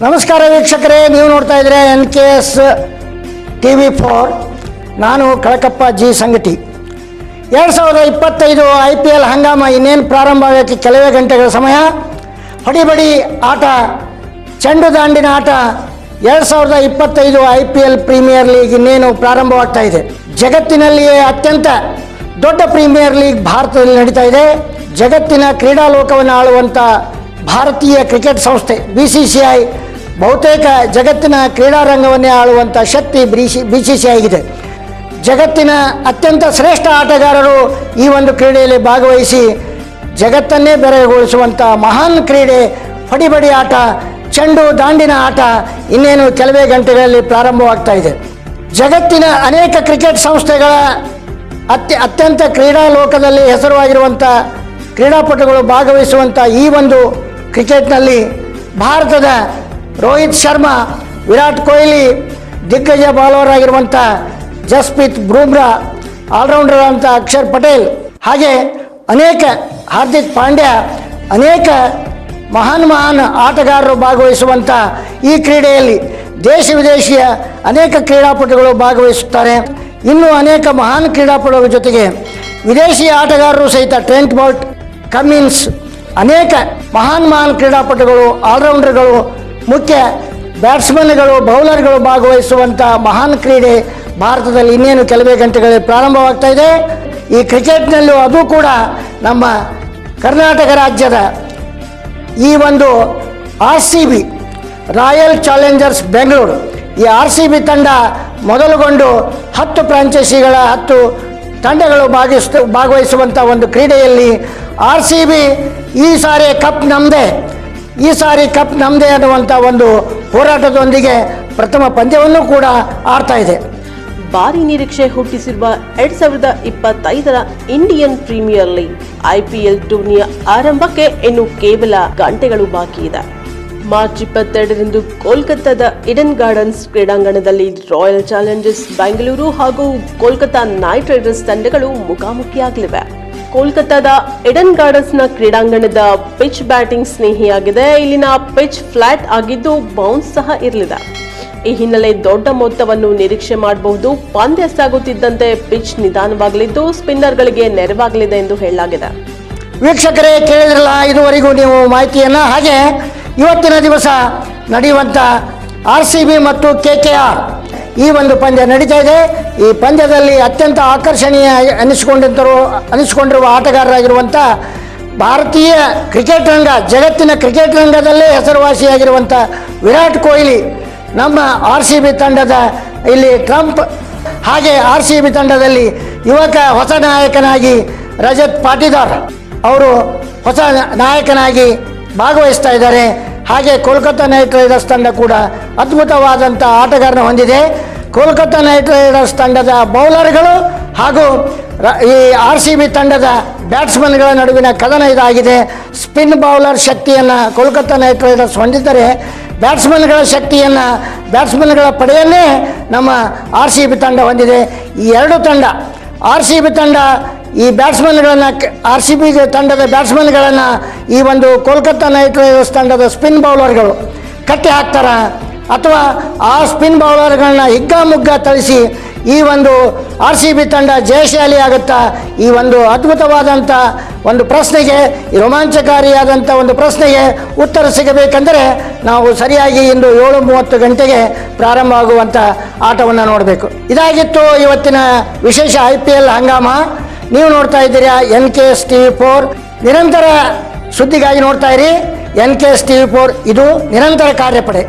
ನಮಸ್ಕಾರ ವೀಕ್ಷಕರೇ, ನೀವು ನೋಡ್ತಾ ಇದ್ದೀರಾ NKS TV4. ನಾನು ಕಳಕಪ್ಪ ಜಿ ಸಂಗಟಿ. 2025 IPL ಹಂಗಾಮ ಇನ್ನೇನು ಪ್ರಾರಂಭ ಆಗೋಕ್ಕೆ ಕೆಲವೇ ಗಂಟೆಗಳ ಸಮಯ. ಹೊಡಿಬಡಿ ಆಟ, ಚೆಂಡು ದಾಂಡಿನ ಆಟ 2025 IPL ಪ್ರೀಮಿಯರ್ ಲೀಗ್ ಇನ್ನೇನು ಪ್ರಾರಂಭವಾಗ್ತಾ ಇದೆ. ಜಗತ್ತಿನಲ್ಲಿಯೇ ಅತ್ಯಂತ ದೊಡ್ಡ ಪ್ರೀಮಿಯರ್ ಲೀಗ್ ಭಾರತದಲ್ಲಿ ನಡೀತಾ ಇದೆ. ಜಗತ್ತಿನ ಕ್ರೀಡಾಲೋಕವನ್ನು ಆಳುವಂಥ ಭಾರತೀಯ ಕ್ರಿಕೆಟ್ ಸಂಸ್ಥೆ BCCI ಬಹುತೇಕ ಜಗತ್ತಿನ ಕ್ರೀಡಾರಂಗವನ್ನೇ ಆಳುವಂಥ ಶಕ್ತಿ BCCI ಆಗಿದೆ. ಜಗತ್ತಿನ ಅತ್ಯಂತ ಶ್ರೇಷ್ಠ ಆಟಗಾರರು ಈ ಒಂದು ಕ್ರೀಡೆಯಲ್ಲಿ ಭಾಗವಹಿಸಿ ಜಗತ್ತನ್ನೇ ಬೆರಗುಗೊಳಿಸುವಂಥ ಮಹಾನ್ ಕ್ರೀಡೆ ಹೊಡಿಬಡಿ ಆಟ, ಚೆಂಡು ದಾಂಡಿನ ಆಟ ಇನ್ನೇನು ಕೆಲವೇ ಗಂಟೆಗಳಲ್ಲಿ ಪ್ರಾರಂಭವಾಗ್ತಾ ಇದೆ. ಜಗತ್ತಿನ ಅನೇಕ ಕ್ರಿಕೆಟ್ ಸಂಸ್ಥೆಗಳ ಅತ್ಯಂತ ಕ್ರೀಡಾ ಲೋಕದಲ್ಲಿ ಹೆಸರುವಾಗಿರುವಂಥ ಕ್ರೀಡಾಪಟುಗಳು ಭಾಗವಹಿಸುವಂಥ ಈ ಒಂದು ಕ್ರಿಕೆಟ್ನಲ್ಲಿ ಭಾರತದ ರೋಹಿತ್ ಶರ್ಮಾ, ವಿರಾಟ್ ಕೊಹ್ಲಿ, ದಿಗ್ಗಜ ಬೌಲರ್ ಆಗಿರುವಂಥ ಜಸ್ಪ್ರೀತ್ ಬೂಮ್ರಾ, ಆಲ್ರೌಂಡರ್ ಅಂತ ಅಕ್ಷರ್ ಪಟೇಲ್, ಹಾಗೆ ಅನೇಕ ಹಾರ್ದಿಕ್ ಪಾಂಡ್ಯ, ಅನೇಕ ಮಹಾನ್ ಆಟಗಾರರು ಭಾಗವಹಿಸುವಂಥ ಈ ಕ್ರೀಡೆಯಲ್ಲಿ ದೇಶ ವಿದೇಶಿಯ ಅನೇಕ ಕ್ರೀಡಾಪಟುಗಳು ಭಾಗವಹಿಸುತ್ತಾರೆ. ಇನ್ನೂ ಅನೇಕ ಮಹಾನ್ ಕ್ರೀಡಾಪಟುಗಳ ಜೊತೆಗೆ ವಿದೇಶಿ ಆಟಗಾರರು ಸಹಿತ ಟ್ರೆಂಟ್ ಬೋಲ್ಟ್, ಕಮಿನ್ಸ್, ಅನೇಕ ಮಹಾನ್ ಕ್ರೀಡಾಪಟುಗಳು, ಆಲ್ರೌಂಡರ್ಗಳು, ಮುಖ್ಯ ಬ್ಯಾಟ್ಸ್ಮನ್ಗಳು, ಬೌಲರ್ಗಳು ಭಾಗವಹಿಸುವಂಥ ಮಹಾನ್ ಕ್ರೀಡೆ ಭಾರತದಲ್ಲಿ ಇನ್ನೇನು ಕೆಲವೇ ಗಂಟೆಗಳಲ್ಲಿ ಪ್ರಾರಂಭವಾಗ್ತಾ ಇದೆ. ಈ ಕ್ರಿಕೆಟ್ನಲ್ಲೂ ಅದು ಕೂಡ ನಮ್ಮ ಕರ್ನಾಟಕ ರಾಜ್ಯದ ಈ ಒಂದು RCB ರಾಯಲ್ ಚಾಲೆಂಜರ್ಸ್ ಬೆಂಗಳೂರು, ಈ RCB ತಂಡ ಮೊದಲುಗೊಂಡು 10 ಫ್ರಾಂಚೈಸಿಗಳ 10 ತಂಡಗಳು ಭಾಗವಹಿಸುವಂಥ ಒಂದು ಕ್ರೀಡೆಯಲ್ಲಿ RCB ಈ ಸಾರಿ ಕಪ್ ನಮ್ಮದೇ ಅನ್ನುವಂಥ ಒಂದು ಹೋರಾಟದೊಂದಿಗೆ ಪ್ರಥಮ ಪಂದ್ಯವನ್ನು ಕೂಡ ಆಡ್ತಾ ಇದೆ. ಭಾರಿ ನಿರೀಕ್ಷೆ ಹುಟ್ಟಿಸಿರುವ 2025ರ ಇಂಡಿಯನ್ ಪ್ರೀಮಿಯರ್ ಲೀಗ್ IPL ಟೂರ್ನಿಯ ಆರಂಭಕ್ಕೆ ಇನ್ನು ಕೇವಲ ಗಂಟೆಗಳು ಬಾಕಿ ಇದೆ. ಮಾರ್ಚ್ 22ರಂದು ಕೋಲ್ಕತ್ತಾದ ಈಡನ್ ಗಾರ್ಡನ್ಸ್ ಕ್ರೀಡಾಂಗಣದಲ್ಲಿ ರಾಯಲ್ ಚಾಲೆಂಜರ್ಸ್ ಬೆಂಗಳೂರು ಹಾಗೂ ಕೋಲ್ಕತ್ತಾ ನೈಟ್ ರೈಡರ್ಸ್ ತಂಡಗಳು ಮುಖಾಮುಖಿಯಾಗಲಿವೆ. ಕೋಲ್ಕತ್ತಾದ ಈಡನ್ ಗಾರ್ಡನ್ಸ್ನ ಕ್ರೀಡಾಂಗಣದ ಪಿಚ್ ಬ್ಯಾಟಿಂಗ್ ಸ್ನೇಹಿಯಾಗಿದೆ. ಇಲ್ಲಿನ ಪಿಚ್ ಫ್ಲಾಟ್ ಆಗಿದ್ದು ಬೌನ್ಸ್ ಸಹ ಇರಲಿದೆ. ಈ ಹಿನ್ನೆಲೆ ದೊಡ್ಡ ಮೊತ್ತವನ್ನು ನಿರೀಕ್ಷೆ ಮಾಡಬಹುದು. ಪಂದ್ಯ ಸಾಗುತ್ತಿದ್ದಂತೆ ಪಿಚ್ ನಿಧಾನವಾಗಲಿದ್ದು ಸ್ಪಿನ್ನರ್ಗಳಿಗೆ ನೆರವಾಗಲಿದೆ ಎಂದು ಹೇಳಲಾಗಿದೆ. ವೀಕ್ಷಕರೇ, ಕೇಳಿದ್ರಲ್ಲ ಇದುವರೆಗೂ ನೀವು ಮಾಹಿತಿಯನ್ನು. ಹಾಗೆ ಇವತ್ತಿನ ದಿವಸ ನಡೆಯುವಂಥ RCB ಮತ್ತು KKR ಈ ಒಂದು ಪಂದ್ಯ ನಡೀತಾ ಇದೆ. ಈ ಪಂದ್ಯದಲ್ಲಿ ಅತ್ಯಂತ ಆಕರ್ಷಣೀಯ ಅನಿಸಿಕೊಂಡಿರುವ ಆಟಗಾರರಾಗಿರುವಂಥ ಭಾರತೀಯ ಕ್ರಿಕೆಟ್ ರಂಗ, ಜಗತ್ತಿನ ಕ್ರಿಕೆಟ್ ರಂಗದಲ್ಲೇ ಹೆಸರುವಾಸಿಯಾಗಿರುವಂಥ ವಿರಾಟ್ ಕೊಹ್ಲಿ ನಮ್ಮ RCB ತಂಡದ ಇಲ್ಲಿ ಟ್ರಂಪ್, ಹಾಗೆ RCB ತಂಡದಲ್ಲಿ ಹೊಸ ನಾಯಕನಾಗಿ ರಜತ್ ಪಾಟಿದಾರ್ ಅವರು ಹೊಸ ನಾಯಕನಾಗಿ ಭಾಗವಹಿಸ್ತಾ ಇದ್ದಾರೆ. ಹಾಗೆ ಕೋಲ್ಕತ್ತಾ ನೈಟ್ ರೈಡರ್ಸ್ ತಂಡ ಕೂಡ ಅದ್ಭುತವಾದಂಥ ಆಟಗಾರನ ಹೊಂದಿದೆ. ಕೋಲ್ಕತ್ತಾ ನೈಟ್ ರೈಡರ್ಸ್ ತಂಡದ ಬೌಲರ್ಗಳು ಹಾಗೂ ಈ RCB ತಂಡದ ಬ್ಯಾಟ್ಸ್ಮನ್ಗಳ ನಡುವಿನ ಕದನ ಇದಾಗಿದೆ. ಸ್ಪಿನ್ ಬೌಲರ್ ಶಕ್ತಿಯನ್ನು ಕೋಲ್ಕತ್ತಾ ನೈಟ್ ರೈಡರ್ಸ್ ಹೊಂದಿದ್ದರೆ ಬ್ಯಾಟ್ಸ್ಮನ್ಗಳ ಪಡೆಯನ್ನೇ ನಮ್ಮ RCB ತಂಡ ಹೊಂದಿದೆ. ಈ ಎರಡು ತಂಡ, RCB ತಂಡ ಈ RCB ತಂಡದ ಬ್ಯಾಟ್ಸ್ಮನ್ಗಳನ್ನು ಈ ಒಂದು ಕೋಲ್ಕತ್ತಾ ನೈಟ್ ರೈಡರ್ಸ್ ತಂಡದ ಸ್ಪಿನ್ ಬೌಲರ್ಗಳು ಕಟ್ಟಿ ಹಾಕ್ತಾರ, ಅಥವಾ ಆ ಸ್ಪಿನ್ ಬೌಲರ್ಗಳನ್ನ ಹಿಗ್ಗಾಮುಗ್ಗ ಥಳಿಸಿ ಈ ಒಂದು RCB ತಂಡ ಜಯಶಾಲಿ ಆಗುತ್ತಾ? ಈ ಒಂದು ಅದ್ಭುತವಾದಂಥ ಒಂದು ಪ್ರಶ್ನೆಗೆ, ರೋಮಾಂಚಕಾರಿಯಾದಂಥ ಒಂದು ಪ್ರಶ್ನೆಗೆ ಉತ್ತರ ಸಿಗಬೇಕೆಂದರೆ ನಾವು ಸರಿಯಾಗಿ ಇಂದು 7:30 ಗಂಟೆಗೆ ಪ್ರಾರಂಭ ಆಗುವಂಥ ಆಟವನ್ನು ನೋಡಬೇಕು. ಇದಾಗಿತ್ತು ಇವತ್ತಿನ ವಿಶೇಷ IPL ಹಂಗಾಮ. ನೀವು ನೋಡ್ತಾ ಇದ್ದೀರಾ NKS TV4. ನಿರಂತರ ಸುದ್ದಿಗಾಗಿ ನೋಡ್ತಾ ಇರಿ NKS TV4. ಇದು ನಿರಂತರ ಕಾರ್ಯಪಡೆ.